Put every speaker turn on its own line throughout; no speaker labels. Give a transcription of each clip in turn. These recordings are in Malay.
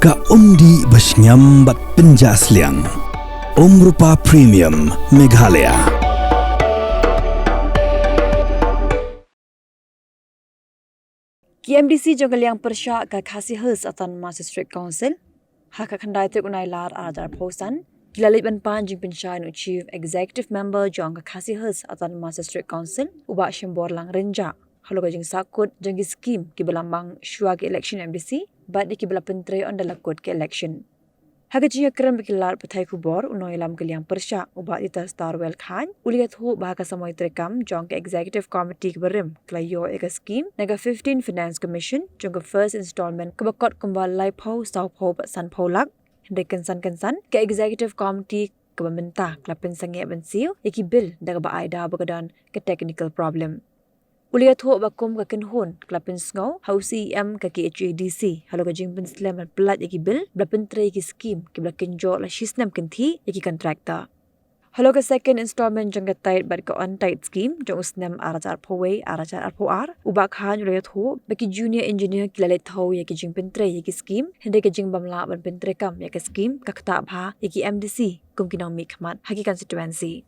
Ka undi basnyam bat penjasliang. Rupa Premium Meghalaya.
KMDC Jogaliang Persha ka Khasi Hills Autonomous District Council haka khandai te unai lar aradar posan kilalit ban pan jing penshan Chief Executive Member jong ka Khasi Hills Autonomous District Council uba shimbor lang renja haloga jing sakut jang scheme ki belambang shua ke election MDC bat di ki bela pentre on dalakut ke election haka jia kram bikilar pathai kubor unoi lam kaliang persha uba ita starwell khan uliat hu bahaka samoy trekam jong ke executive committee ke berim klayo eka scheme naga 15 finance commission jong ke first installment ke bakot kumbal lai pho sau pho san pholak hende kensan ke executive committee ke bementa klapin sange bensiu iki bill daga ba aida bagadan ke technical problem uliat hu bakum ka kenhun klapin sngo hausi em ka KHADC halo ka jing bin slam plat iki bill blapin tre iki scheme ki blakin jo la shisnam kenthi iki contractor halo ka second installment jang ka tight bat ka on tight scheme jong usnam arajar phowei arajar arpoar uba khan uliat hu baki junior engineer kilale thau iki jing bin tre iki scheme hende ka jing bamla ban bin tre kam ya ka scheme ka khata bha iki MDC kumkinang mi khmat haki constituency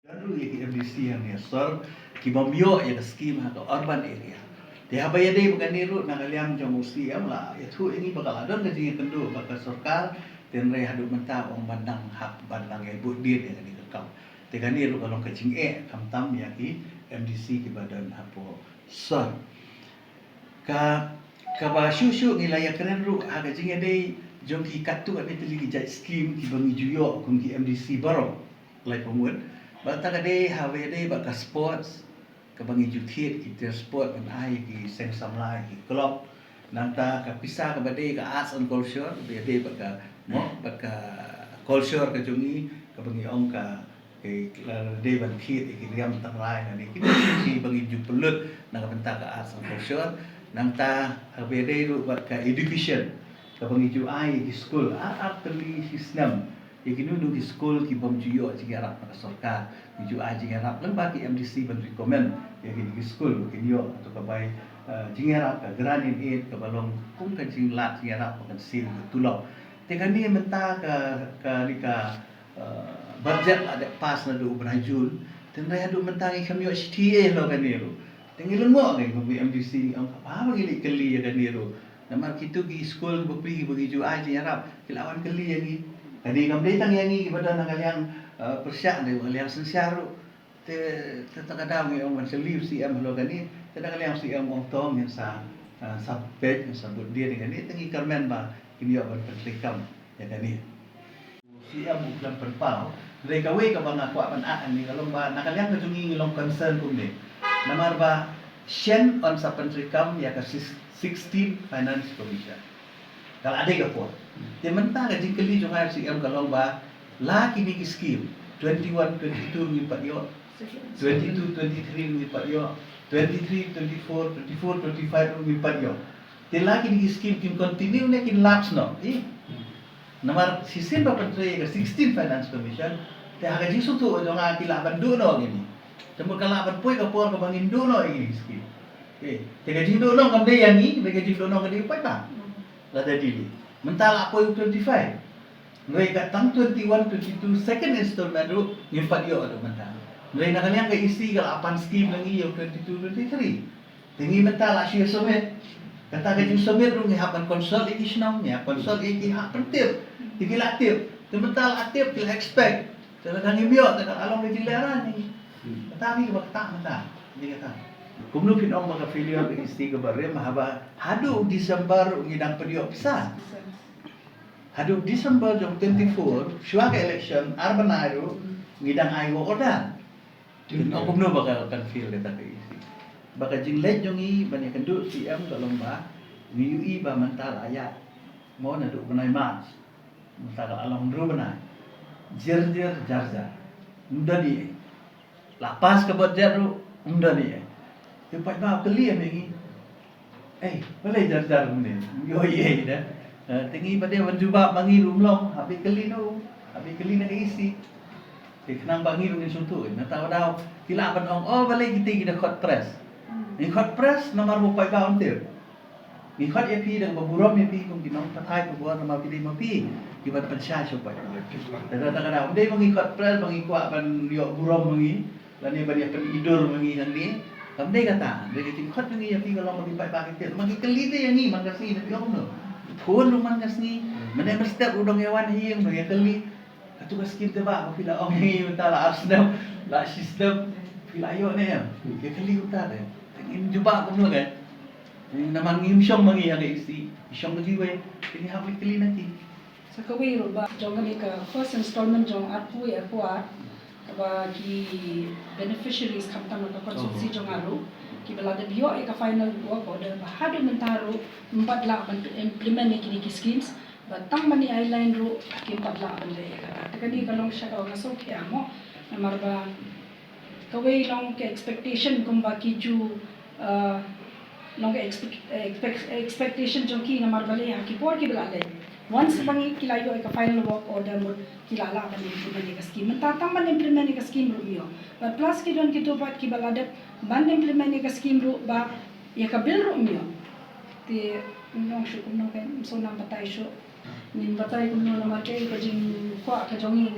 Lalu yang MDC yang nyasar kibamyo yang scheme atau urban area. Dia habaya deh bukan niru nakaliam jong usi lah. Itu ini bakal ada kerja kendu bakal sarkar dan rai hadu mentah orang bandang hak bandang yang buat dia yang di kekau. Tegan niru kalau kecing kamtam yang ki MDC ki badan hapo sar. Ka susu nilai keren ru haga jing deh jong ki katu ada teli jai scheme ki bangi juyo kun ki MDC baru lai pemuat. Bata kade hawe de baka sports kabangi juthit kita sport kan ai ki seng samlai ki club nanta ka pisa ka bade ka arts and culture bade baka mo baka culture ka jungi kabangi ongka ke de ban thit ki riam tanglai na ni ki si bangi ju pelut na ka benta ka arts and culture nanta hawe de ru baka education kabangi ju ai ki school a teli sistem Ikinu di school ki bom juyo jigarap pada sarkar ju jigarap lembah ki MDC ban recommend ya ki school ki yo atau kabai jigarap ka granin aid ka balong kung ka jinglat jigarap kan sil tulau tekan ni menta ka lika budget ada pas na do berajul dan raya do menta ki kami STA lo kan ni ro tengilun mo ni ko MDC ang apa bagi keli ya kan ni ro namar kitu ki school bagi bagi ju jigarap kilawan keli yang ni Jadi kami datang yang ini kepada nakaliang persyak dari nakaliang sensiaru, terkadang orang menceliu si am lo kani, terkadang si am orang tong yang sabet yang sabut dia dengan ini tengi karmen ba kini orang berpertikam ya kani. Si am bukan perpau, mereka we ka bang aku aman ni kalau ba nakaliang kejungi ngilong concern kumde. Namar ba shen on sa pentrikam ya ka 16 finance commission. Kalau ada ke puan, dia mentah gaji keli jom si am kalau ba laki ni scheme 21, 22 ni pat yo, 22, 23 ni pat yo, 23, 24, 24, 25 ni pat yo. Dia laki ni scheme kin continue ni kin lapse no. Namar sistem ba pentre ke 16 finance commission, dia gaji sutu jom aki laban do no gini. Cuma kalau laban poi ke puan ke bangin do no ini scheme. Dia gaji do no kam dia yang ni, dia gaji do no ke dia pat Lada dili. Mentala apa 25. Mereka tang 21, 22 second installment ru nyimpat yo ado mentala. Mereka nak kalian ke isi kalau apan scheme lagi yo 22, 23. Tinggi mentala sia somet. Kata ke somet ru ngihapan konsol iki senam nya, konsol iki hak penting. Iki aktif. Mentala aktif kita expect. Kalau kan yo tak along ke jilaran ni. Tapi ke bakta mentala. Dia kata Kumnu pin ong mga failure ke isti ke bare mahaba hadu December ngidang period pisah. Hadu December jom 24 shua ke election urban aero ngidang ayo ordan. Ong kumnu bakal kan feel kata ke isti. Baka jinglet jongi banyak kendu si am dalom ba UI ba mental ayat. Mo na du benai mas. Mental alam ru benai. Jer jarja. Muda ni. Lapas ke budget ru muda ni. Tempat bau keli amegi. Boleh jar ni. Yo ye dah. Tinggi pada menjubak bangi rumlong, habis keli no. Habis keli nak isi. Kenang bangi rum ni suntu. Nak tahu dah tilak ban ong. Boleh kita hot press. Ni hot press nomor 4 bau ontir. ngikut ya pi dan berburam ya pi kung ginong patay pagbuan nama pilih mapi ibarat pensya siapa dan kadang-kadang dia mengikut plan mengikut ban yo buram mengi dan dia bari pen idur mengi nang ni kamdai kata dia ngikut mengi ya pi kalau melipat pakai magi kelite yang ni mangkasi tapi om no phone lu mangkas ni mana step udang yawan hiang no ya keli atu kaskim teba pila ong ni mentala arsenal la system pila yo ne ya keli utar ya ingin jumpa ko no kan yung namang imsyong mangi yang isi isyong lagi we ini hapli keli nanti
sa kawiro ba jong kami ka first installment jong apu ya kuat ba ki beneficiaries kamtang ka konsulsi jong alu ki balada bio ka final work order ba hadu mentaro empadla ban implement ni kini schemes ba tang mani island ro ki empadla ban le ka kani kalong siya ka ngaso ki amo namar ba kawai long ke expectation kumba ki ju long ke expectation jong ki namar bale ha ki por ki balade once bangi kilayo ka final work order mo kilala ban implement ni scheme mentatang ban implement ni scheme ro bio but plus ki don ki to pat ki balade ban implement ni scheme ro ba ya ka bill ro bio ti nong shu kum nong kan so nam batai shu nin batai kum nong namar ke ka jing kwa ka jongi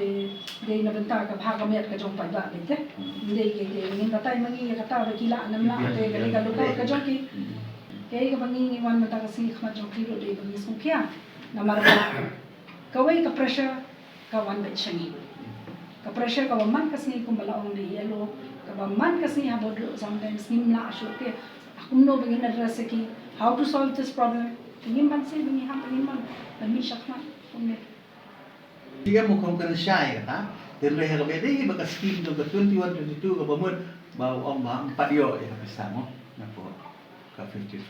de na benta ka bha ka met ka jong pa ba de ke nin batai mangi ka ta ba kila nam la de ka ka luka ka jong ki ke ka bangi wan mata ka si khma jong ki ro de bangi sung kya namar ba kawai ka pressure ka wan bet shangi ka pressure ka man kasni kumbala ong de yellow ka man kasni habod sometimes nimla asho ke akum no begin address ki how to solve this problem ingin man se bingi ham ingin man bami shakma kumne
dia mo kung kan syai kata dan reha ka bede ba ka scheme do ka 21 22 ka bamud ba om ba 4 yo ya bisa mo na po ka 55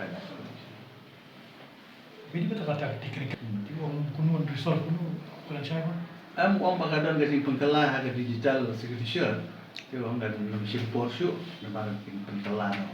Bini betul kata teknik. Tiwong kuno resolve kuno kulan siya ko.
om bagadon kasi pengkelah ka digital signature dia om dan mesin Porsche na ba pengkelah no